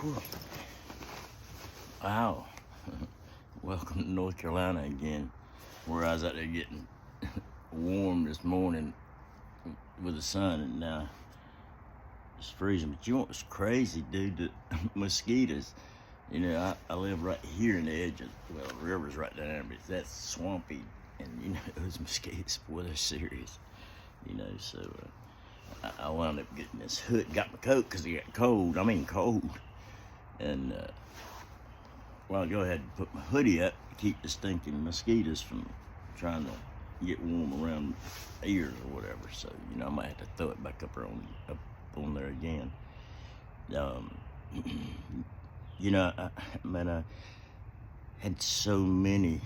Whew. Wow. Welcome to North Carolina again, where I was out there getting warm this morning with the sun, and now it's freezing. But you know what's crazy, dude? The mosquitoes. You know, I live right here in the edge of, well, the river's right down there, but that's swampy, and you know, those mosquitoes, boy, they're serious. You know, so I wound up getting this hood, got my coat because it got cold. And well, I'll go ahead and put my hoodie up to keep the stinking mosquitoes from trying to get warm around ears or whatever. So, you know, I might have to throw it back up on there again. You know, I had so many,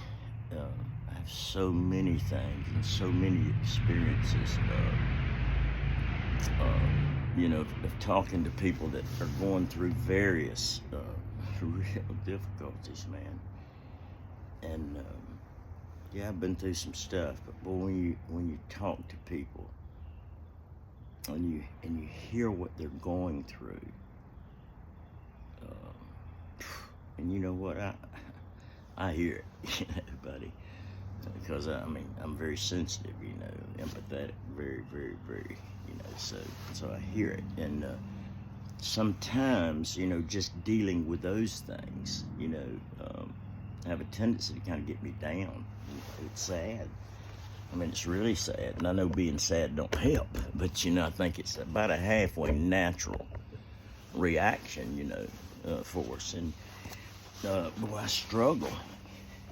I have so many things and so many experiences, you know, of talking to people that are going through various real difficulties, man. And yeah, I've been through some stuff, but boy, when you talk to people and you hear what they're going through, and you know what, I hear it, you know, buddy, because I mean, I'm very sensitive, you know, empathetic, very, very, very, you know, so I hear it. And sometimes, you know, just dealing with those things, you know, have a tendency to kind of get me down. It's sad. I mean, it's really sad, and I know being sad don't help, but you know, I think it's about a halfway natural reaction, you know, for us. And boy, I struggle,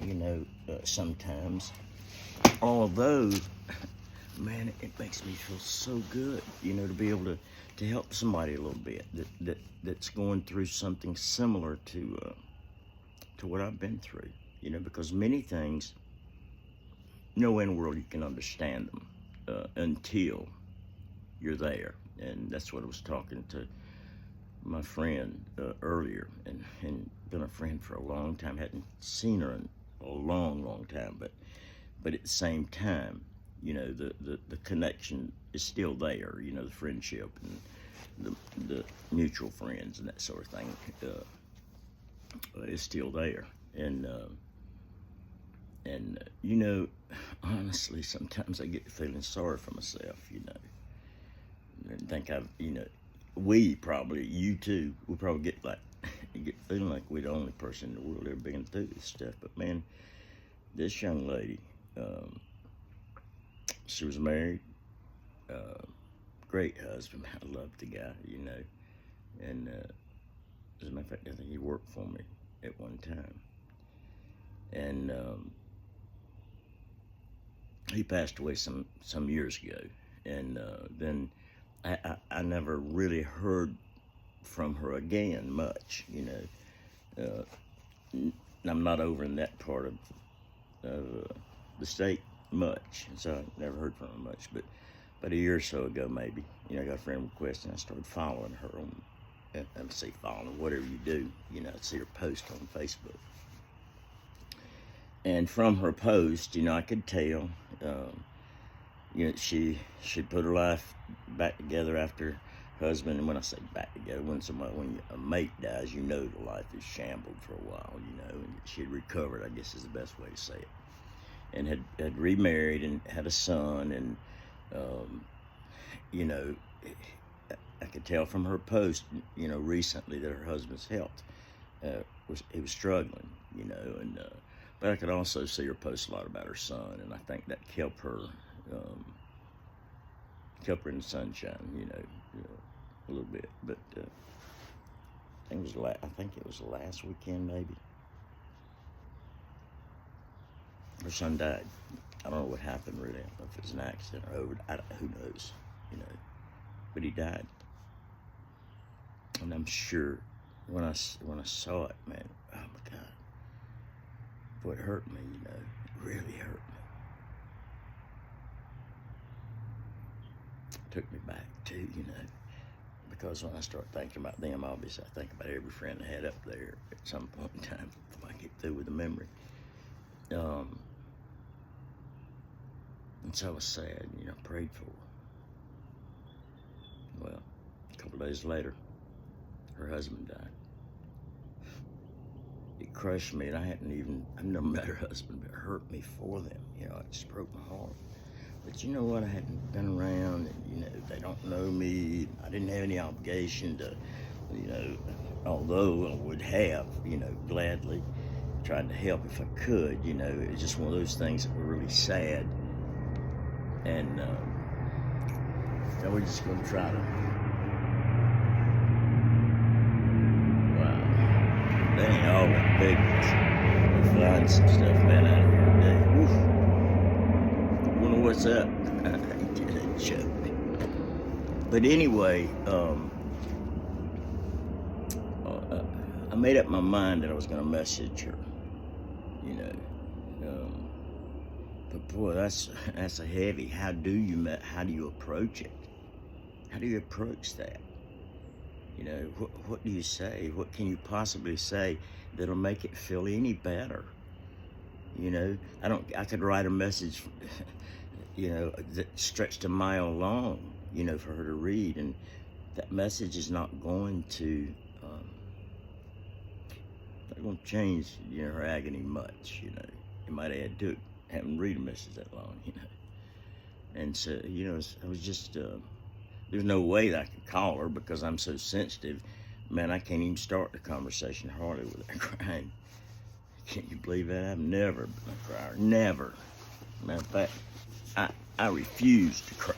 you know, sometimes. Although, man, it makes me feel so good, you know, to be able to help somebody a little bit that's going through something similar to what I've been through, you know, because many things, no way in the world you can understand them until you're there. And that's what I was talking to my friend earlier, and been a friend for a long time. Hadn't seen her in a long time, but at the same time, you know, the connection is still there, you know, the friendship and the mutual friends and that sort of thing is still there. And you know, honestly, sometimes I get feeling sorry for myself, you know, and think you know, you too, we probably get feeling like we're the only person in the world ever been through this stuff. But man, this young lady, she was married, great husband. I love the guy, you know, and as a matter of fact, I think he worked for me at one time. And he passed away some years ago, and then I never really heard from her again much, you know. I'm not over in that part of the state much, so I never heard from her much. But about a year or so ago, maybe, you know, I got a friend request, and I started following her on, and say following, whatever you do, you know, I'd see her post on Facebook. And from her post, you know, I could tell, you know, she put her life back together after her husband. And when I say back together, when a mate dies, you know, the life is shambled for a while, you know. And she had recovered, I guess is the best way to say it, and had remarried and had a son. And you know, I could tell from her post, you know, recently that her husband's health was struggling, you know. And but I could also see her post a lot about her son, and I think that kept her in the sunshine, you know, a little bit. But I think it was last weekend, maybe. Her son died. I don't know what happened really. I don't know if it was an accident or who knows, you know. But he died, and I'm sure when I saw it, man, oh my God, boy, it hurt me, you know, it really hurt me. It took me back too, you know, because when I start thinking about them, obviously I think about every friend I had up there at some point in time before I get through with the memory. And so I was sad, you know, prayed for her. Well, a couple of days later, her husband died. crushed me, and I've never met her husband, but it hurt me for them. You know, it just broke my heart. But you know what? I hadn't been around, and, you know, they don't know me. I didn't have any obligation to, you know, although I would have, you know, gladly tried to help if I could. You know, it was just one of those things that were really sad. And now we're just going to try to, wow, that ain't all that big. We'll find some stuff, man, out here today. Woof. Wonder what's up. I did a joke. But anyway, I made up my mind that I was going to message her, you know. But boy, that's a heavy. How do you approach it? How do you approach that? You know, what do you say? What can you possibly say that'll make it feel any better? You know, I could write a message, you know, that stretched a mile long, you know, for her to read, and that message is not going to change, you know, her agony much. You know, it might add to it, having read a message that long, you know. And so, you know, I was just there's no way that I could call her because I'm so sensitive. Man, I can't even start the conversation hardly without crying. Can't you believe that? I've never been a crier. Never. Matter of fact, I refuse to cry.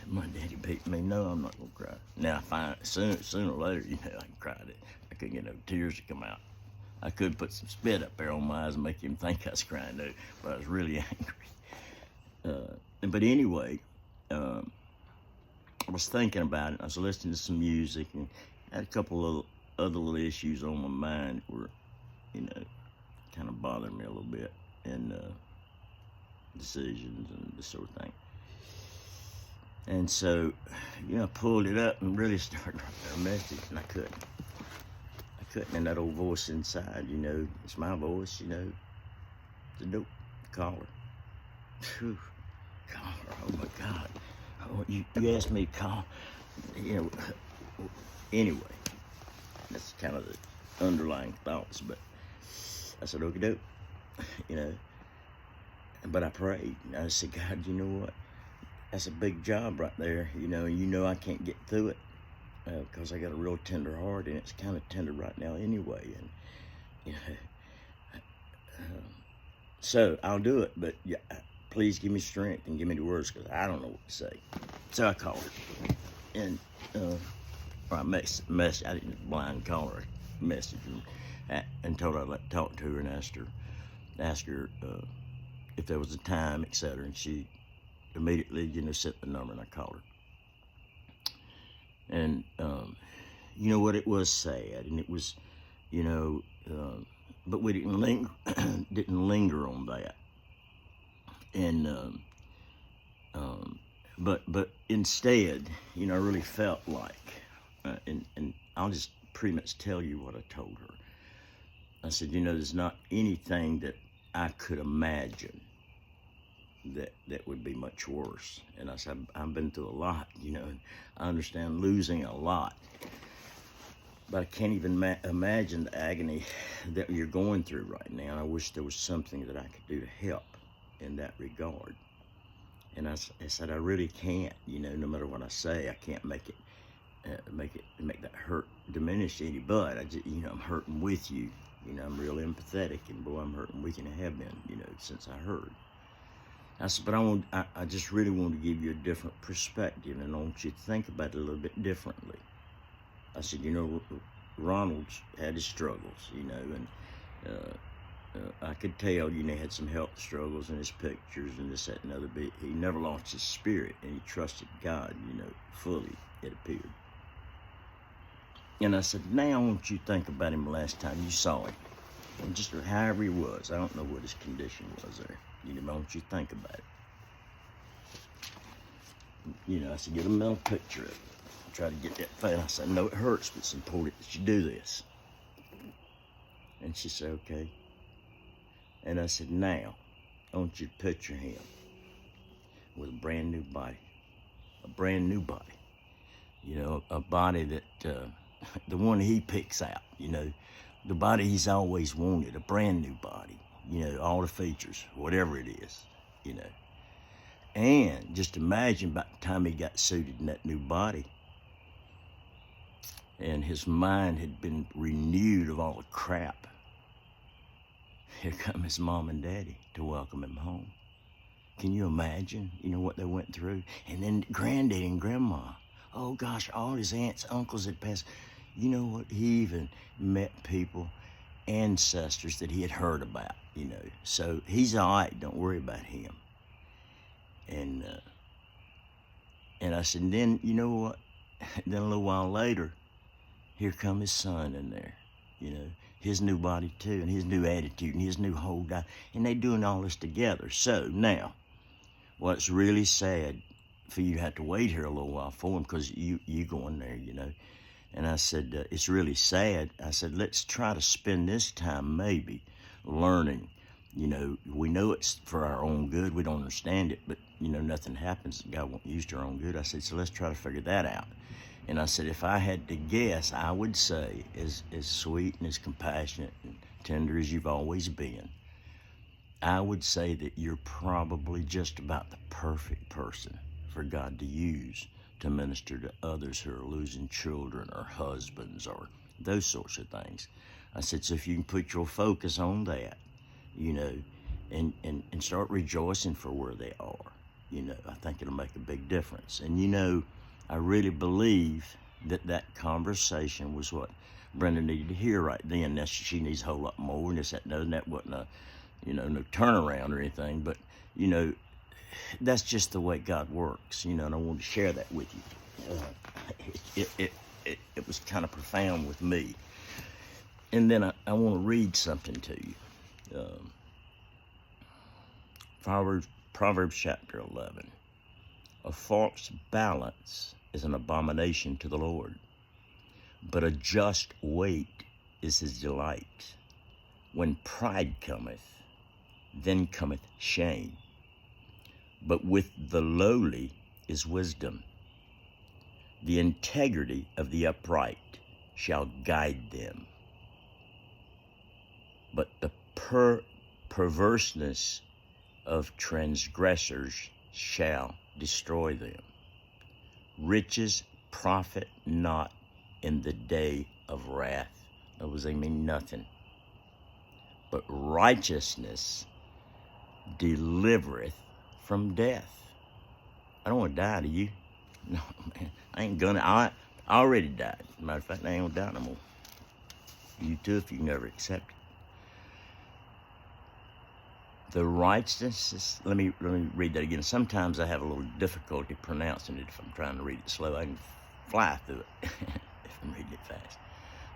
My daddy beat me. No, I'm not gonna cry. Now I find sooner or later, you know, I can cry. I couldn't get no tears to come out. I could put some spit up there on my eyes and make him think I was crying, though, but I was really angry. But anyway, I was thinking about it. I was listening to some music and had a couple of other little issues on my mind that were, you know, kind of bothered me a little bit, and decisions and this sort of thing. And so, you know, I pulled it up and really started writing a message, and I couldn't. And that old voice inside, you know, it's my voice, you know, the dope caller. Phew, caller, oh my God. Oh, you asked me to call, you know, anyway, that's kind of the underlying thoughts, but I said, okie doke, you know, but I prayed, and I said, God, you know what, that's a big job right there, you know I can't get through it. Because I got a real tender heart, and it's kind of tender right now anyway. And you know, so I'll do it. But yeah, please give me strength and give me the words, because I don't know what to say. So I called her, and I I didn't blind call her, message her, and told her I'd like to talk to her, and ask her if there was a time, etc. And she immediately, you know, set the number, and I called her. And, you know what, it was sad, and it was, you know, but we didn't linger on that. And, but instead, you know, I really felt like, and I'll just pretty much tell you what I told her. I said, you know, there's not anything that I could imagine that would be much worse. And I said, I've been through a lot, you know, and I understand losing a lot, but I can't even imagine the agony that you're going through right now. And I wish there was something that I could do to help in that regard. And I said, I really can't, you know, no matter what I say, I can't make that hurt diminish any, but I just, you know, I'm hurting with you, you know, I'm real empathetic, and boy, I'm hurting with you, and I have been, you know, since I heard. I said, but I just really want to give you a different perspective, and I want you to think about it a little bit differently. I said, you know, Ronald's had his struggles, you know, and I could tell, you know, he had some health struggles in his pictures and this, that, and other, but he never lost his spirit, and he trusted God, you know, fully, it appeared. And I said, now I want you to think about him the last time you saw him, and just however he was. I don't know what his condition was there. You know, I want you to think about it. You know, I said, get a mental picture of it. Try to get that feeling. I said, I know it hurts, but it's important that you do this. And she said, okay. And I said, now, I want you to picture him with a brand new body. A brand new body. You know, a body that, the one he picks out, you know, the body he's always wanted, a brand new body, all the features, whatever it is. And just imagine by the time he got suited in that new body, and his mind had been renewed of all the crap. Here come his mom and daddy to welcome him home. Can you imagine, what they went through? And then granddaddy and grandma. Oh gosh, all his aunts, uncles had passed. You know what? He even met people, ancestors that he had heard about, So he's all right, don't worry about him. And I said, and then, you know what? Then a little while later, here come his son in there, his new body too, and his new attitude, and his new whole diet, and they doing all this together. So now, what's really sad for you to have to wait here a little while for him, because you going there, And I said, it's really sad. I said, let's try to spend this time maybe learning. We know it's for our own good. We don't understand it, but, nothing happens. God won't use to our own good. I said, so let's try to figure that out. And I said, if I had to guess, I would say, as sweet and as compassionate and tender as you've always been, I would say that you're probably just about the perfect person for God to use to minister to others who are losing children or husbands or those sorts of things. I said, so if you can put your focus on that, and start rejoicing for where they are, I think it'll make a big difference. And, I really believe that conversation was what Brenda needed to hear right then. Now, she needs a whole lot more, and that wasn't a, no turnaround or anything, but, that's just the way God works, and I wanted to share that with you. It was kind of profound with me. And then I want to read something to you. Proverbs chapter 11. A false balance is an abomination to the Lord, but a just weight is his delight. When pride cometh, then cometh shame, but with the lowly is wisdom. The integrity of the upright shall guide them, but the perverseness of transgressors shall destroy them. Riches profit not in the day of wrath. In other words, they mean nothing. But righteousness delivereth from death. I don't want to die, do you? No, man. I ain't gonna. I already died. Matter of fact, I ain't gonna die no more. You too, if you never accept it. The righteousness, let me read that again. Sometimes I have a little difficulty pronouncing it if I'm trying to read it slow. I can fly through it if I'm reading it fast.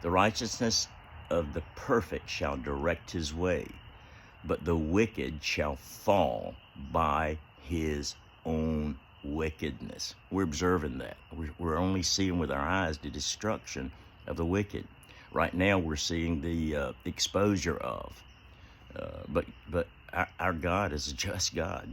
The righteousness of the perfect shall direct his way, but the wicked shall fall by his own wickedness. We're observing that. We're only seeing with our eyes the destruction of the wicked. Right now we're seeing the exposure of. But our God is a just God,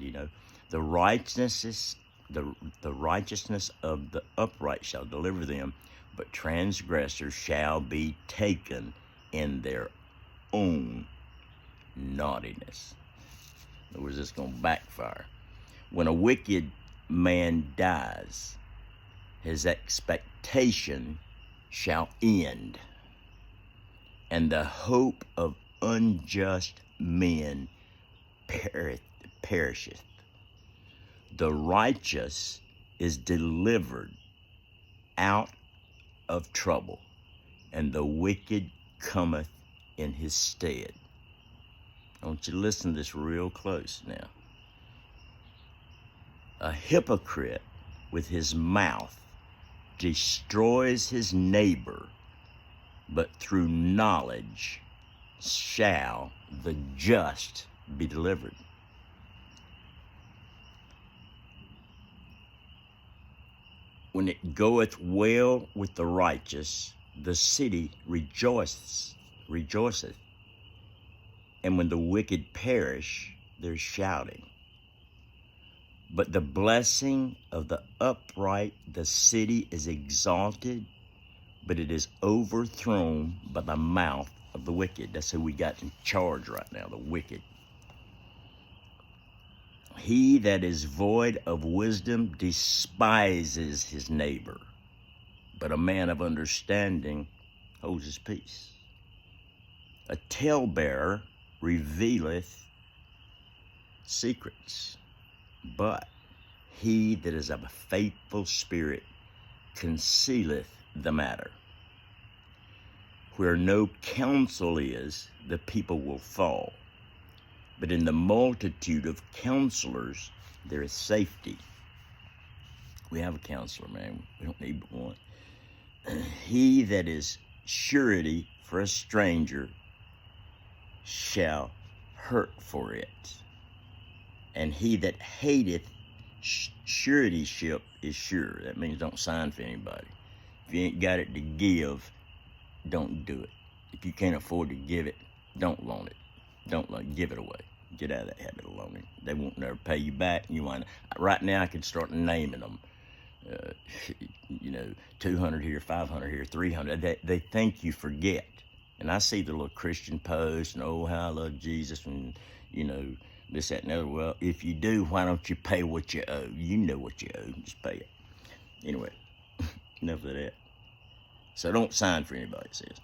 The righteousness of the upright shall deliver them, but transgressors shall be taken in their own naughtiness. In other words, it's going to backfire. When a wicked man dies, his expectation shall end, and the hope of unjust men perisheth. The righteous is delivered out of trouble, and the wicked cometh in his stead. I want you to listen to this real close now. A hypocrite with his mouth destroys his neighbor, but through knowledge shall the just be delivered. When it goeth well with the righteous, the city rejoiceth. And when the wicked perish, there's shouting. But the blessing of the upright, the city is exalted, but it is overthrown by the mouth of the wicked. That's who we got in charge right now, the wicked. He that is void of wisdom despises his neighbor, but a man of understanding holds his peace. A talebearer revealeth secrets, but he that is of a faithful spirit concealeth the matter. Where no counsel is, the people will fall, but in the multitude of counselors there is safety. We have a counselor, man. We don't need but one. He that is surety for a stranger shall hurt for it, and he that hateth suretyship is sure. That means don't sign for anybody. If you ain't got it to give, don't do it. If you can't afford to give it, don't loan it. Don't give it away. Get out of that habit of loaning. They won't never pay you back. Right now I can start naming them. 200 here, 500 here, 300. They think you forget. And I see the little Christian posts and, oh, how I love Jesus and, this, that, and the other. Well, if you do, why don't you pay what you owe? You know what you owe. Just pay it. Anyway, enough of that. So don't sign for anybody, it says.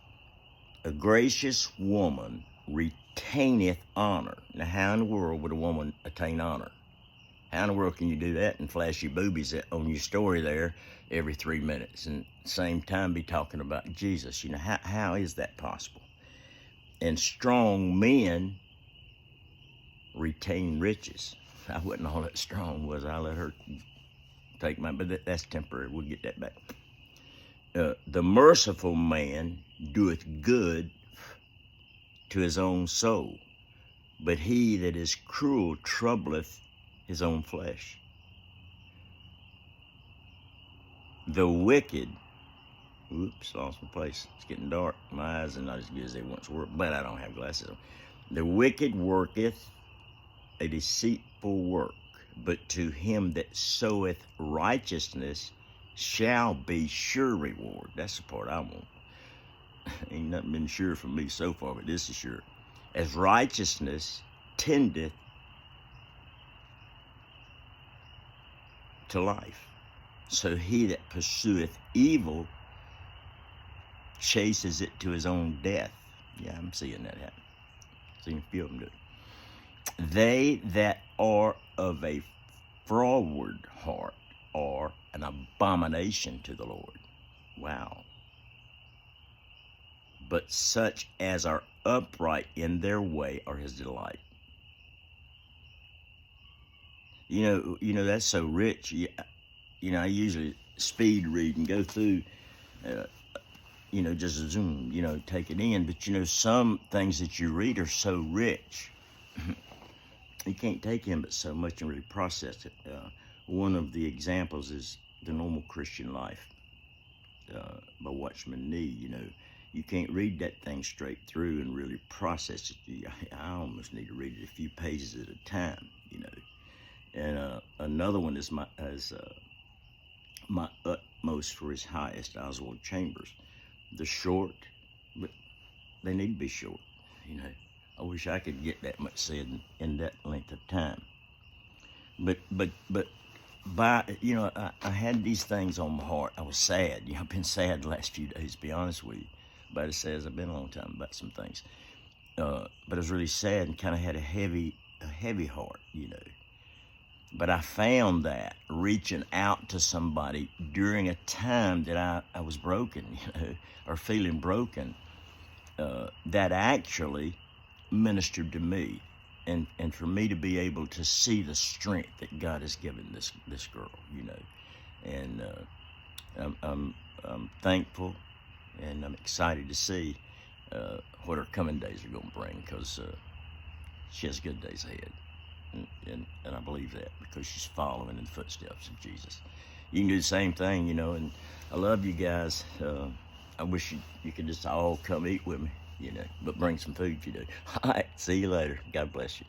A gracious woman retaineth honor. Now, how in the world would a woman attain honor? How in the world can you do that and flash your boobies on your story there every 3 minutes and at the same time be talking about Jesus? How is that possible? And strong men retain riches. I wasn't all that strong, was I? Let her take mine, but that's temporary. We'll get that back. The merciful man doeth good to his own soul, but he that is cruel troubleth his own flesh. The wicked, oops, lost my place. It's getting dark. My eyes are not as good as they once were, but I don't have glasses on. The wicked worketh a deceitful work, but to him that soweth righteousness shall be sure reward. That's the part I want. Ain't nothing been sure for me so far, but this is sure. As righteousness tendeth to life, so he that pursueth evil chases it to his own death. Yeah, I'm seeing that happen. Seeing a few of them do it. They that are of a froward heart are an abomination to the Lord. Wow. But such as are upright in their way are his delight. That's so rich. I usually speed read and go through, just zoom, take it in. But, some things that you read are so rich. You can't take in but so much and really process it. One of the examples is The Normal Christian Life by Watchman Nee. You can't read that thing straight through and really process it. I almost need to read it a few pages at a time, And another one is my utmost for his highest, Oswald Chambers. They're short, but they need to be short, I wish I could get that much said in that length of time. But I had these things on my heart. I was sad. I've been sad the last few days, to be honest with you. About as sad as I've been a long time about some things. But I was really sad and kind of had a heavy heart, But I found that reaching out to somebody during a time that I was broken, or feeling broken, that actually ministered to me, and for me to be able to see the strength that God has given this girl, and I'm thankful, and I'm excited to see what her coming days are going to bring, because she has good days ahead, and I believe that because she's following in the footsteps of Jesus. You can do the same thing, and I love you guys. I wish you could just all come eat with me. But bring some food if you do. All right, see you later. God bless you.